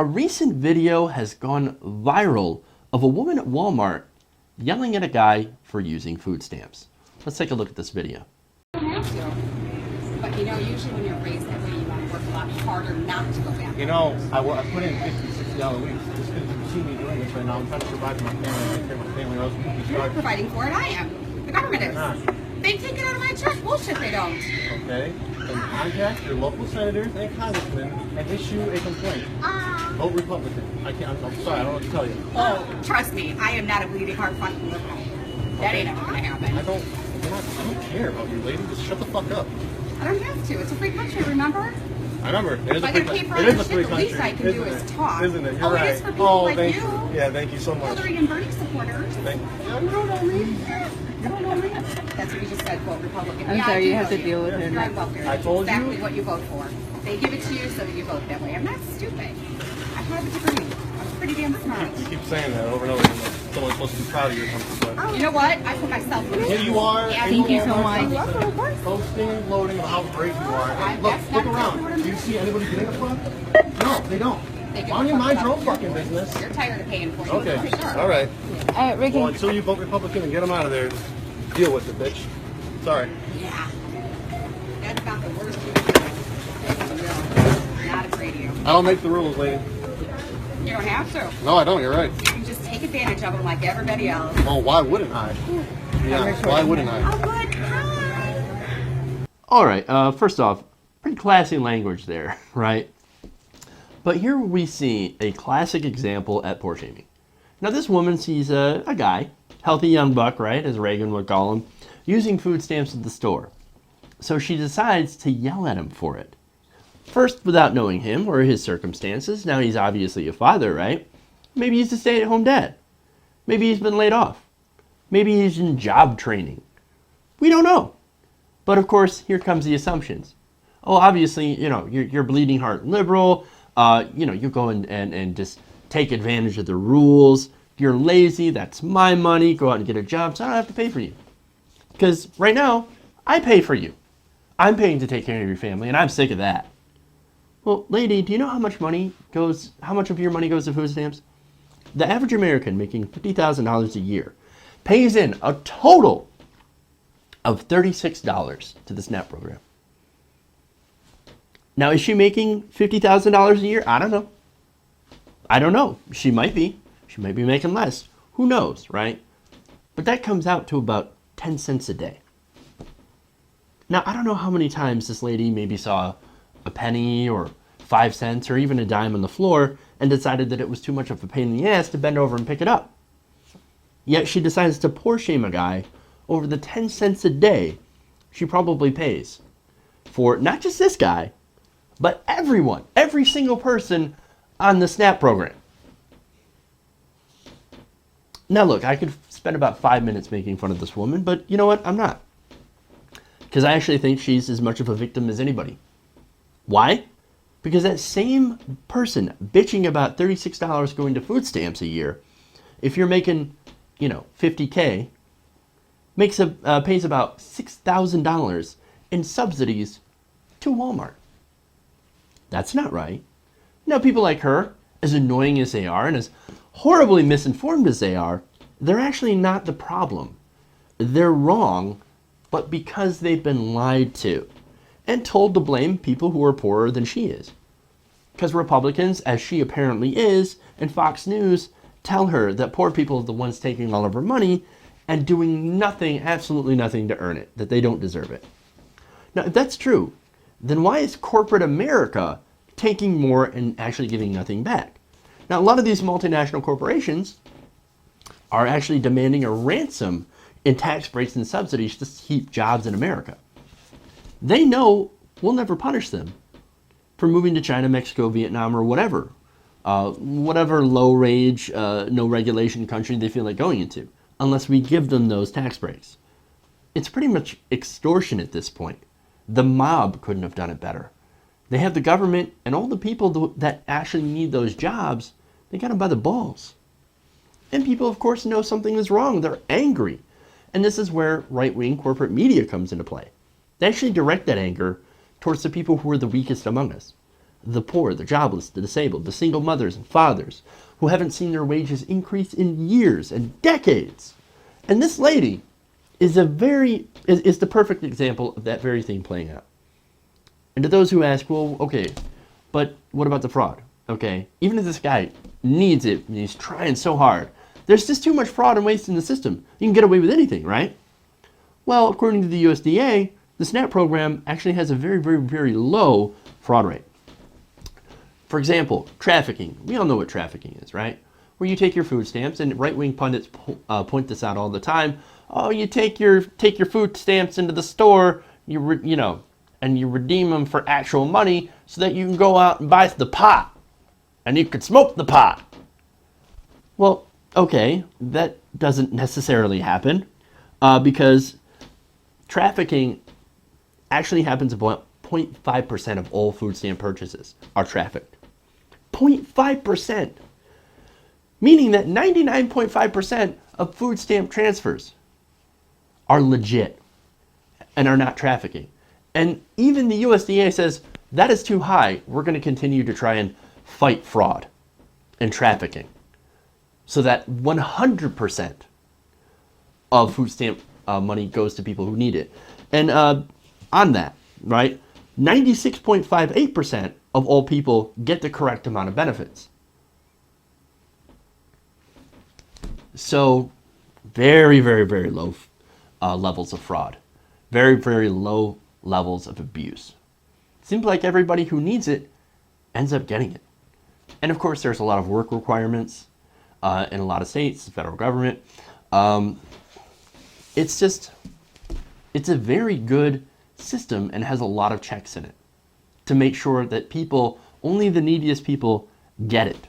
A recent video has gone viral of a woman at Walmart yelling at a guy for using food stamps. Let's take a look at this video. You don't have to. But usually when you're raised that way, you want to work a lot harder not to go back. I put in $50, $60 weeks just because you see me doing this right now. I'm trying to survive for my family, take care of my family, or else we could be You're not starving. providing for it, I am. The government is. They take it out of my check. Bullshit, they don't. Okay? Then contact your local senators and congressmen and issue a complaint. Vote Republican. I'm sorry, I don't know what to tell you. Oh, trust me, I am not a bleeding heart fucking liberal. That ain't ever gonna happen. I don't care about you, lady. Just shut the fuck up. I don't have to. It's a free country, remember? I remember. It is If a I free gotta pay for country. It other is a shit, free the country. least I can do is talk. Isn't it? You're Oh, right. it is for people like thank you. Yeah, thank you so much. Hillary and Bernie supporters. Thank You don't know me. You don't know me. That's what you just said, vote Republican. I'm Yeah, sorry, I do you have know to deal with her. You're on welfare. I told you. Exactly what you vote for. They give it to you so that you vote that way. I'm not stupid. I have a degree. I'm pretty damn smart. You keep saying that over and over again. Like someone's supposed to be proud of you or something. But You know what? I put myself in here you are. Thank you so much. Posting and loading of how great you are. And look, That's look not around. what I'm Do you doing. see anybody getting a fuck? No, they don't. They give Why don't a you fuck mind your about own you. fucking business? You're tired of paying for it. Okay. For sure. All right. All right, Ricky. Well, until you vote Republican and get them out of there, deal with it, bitch. Sorry. Yeah. That's about the worst you can do. Not afraid of you. I don't make the rules, lady. You don't have to. No, I don't. You're right. You can just take advantage of them like everybody else. Well, why wouldn't I? Yeah, why wouldn't I? Oh, good. Hi. All right, first off, pretty classy language there, right? But here we see a classic example at poor shaming. Now this woman sees a guy, healthy young buck, right, as Reagan would call him, using food stamps at the store. So she decides to yell at him for it. First, without knowing him or his circumstances. Now he's obviously a father, right? Maybe he's a stay-at-home dad. Maybe he's been laid off. Maybe he's in job training. We don't know. But of course, here comes the assumptions. Oh, obviously, you're bleeding heart liberal. You go and just take advantage of the rules. You're lazy. That's my money. Go out and get a job so I don't have to pay for you. Because right now, I pay for you. I'm paying to take care of your family, and I'm sick of that. Well, lady, do you know how much of your money goes to food stamps? The average American making $50,000 a year pays in a total of $36 to the SNAP program. Now, is she making $50,000 a year? I don't know. She might be. She might be making less. Who knows, right? But that comes out to about 10 cents a day. Now, I don't know how many times this lady maybe saw a penny or 5 cents or even a dime on the floor and decided that it was too much of a pain in the ass to bend over and pick it up. Yet she decides to poor shame a guy over the 10 cents a day she probably pays for not just this guy, but everyone, every single person on the SNAP program. Now look, I could spend about 5 minutes making fun of this woman, but you know what? I'm not. Because I actually think she's as much of a victim as anybody. Why? Because that same person bitching about $36 going to food stamps a year, if you're making, $50K, pays about $6,000 in subsidies to Walmart. That's not right. Now, people like her, as annoying as they are and as horribly misinformed as they are, they're actually not the problem. They're wrong, but because they've been lied to and told to blame people who are poorer than she is. Because Republicans, as she apparently is, and Fox News tell her that poor people are the ones taking all of her money and doing nothing, absolutely nothing to earn it, that they don't deserve it. Now, if that's true, then why is corporate America taking more and actually giving nothing back? Now, a lot of these multinational corporations are actually demanding a ransom in tax breaks and subsidies to keep jobs in America. They know we'll never punish them for moving to China, Mexico, Vietnam, or whatever low-wage, no-regulation country they feel like going into, unless we give them those tax breaks. It's pretty much extortion at this point. The mob couldn't have done it better. They have the government and all the people that actually need those jobs, they got them by the balls. And people, of course, know something is wrong. They're angry. And this is where right-wing corporate media comes into play. They actually direct that anger towards the people who are the weakest among us. the poor, the jobless, the disabled, the single mothers and fathers who haven't seen their wages increase in years and decades. And this lady is the perfect example of that very thing playing out. And to those who ask, well, okay, but what about the fraud? Okay, even if this guy needs it and he's trying so hard, there's just too much fraud and waste in the system. You can get away with anything, right? Well, according to the USDA, the SNAP program actually has a very, very, very low fraud rate. For example, trafficking. We all know what trafficking is, right? Where you take your food stamps, and right-wing pundits point this out all the time. Oh, you take your food stamps into the store, and you redeem them for actual money so that you can go out and buy the pot, and you can smoke the pot. Well, okay, that doesn't necessarily happen because trafficking actually happens about 0.5% of all food stamp purchases are trafficked. 0.5%. Meaning that 99.5% of food stamp transfers are legit and are not trafficking. And even the USDA says that is too high. We're going to continue to try and fight fraud and trafficking so that 100% of food stamp money goes to people who need it. And on that, right, 96.58% of all people get the correct amount of benefits. So very, very, very low levels of fraud. Very, very low levels of abuse. Seems like everybody who needs it ends up getting it. And of course, there's a lot of work requirements in a lot of states, the federal government. It's a very good system and has a lot of checks in it to make sure that only the neediest people get it.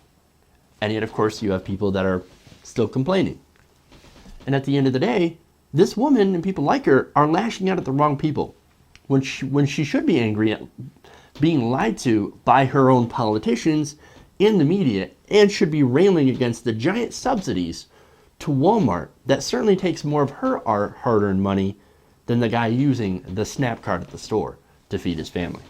And yet, of course, you have people that are still complaining. And at the end of the day, this woman and people like her are lashing out at the wrong people when she should be angry at being lied to by her own politicians in the media and should be railing against the giant subsidies to Walmart that certainly takes more of her hard-earned money than the guy using the SNAP card at the store to feed his family.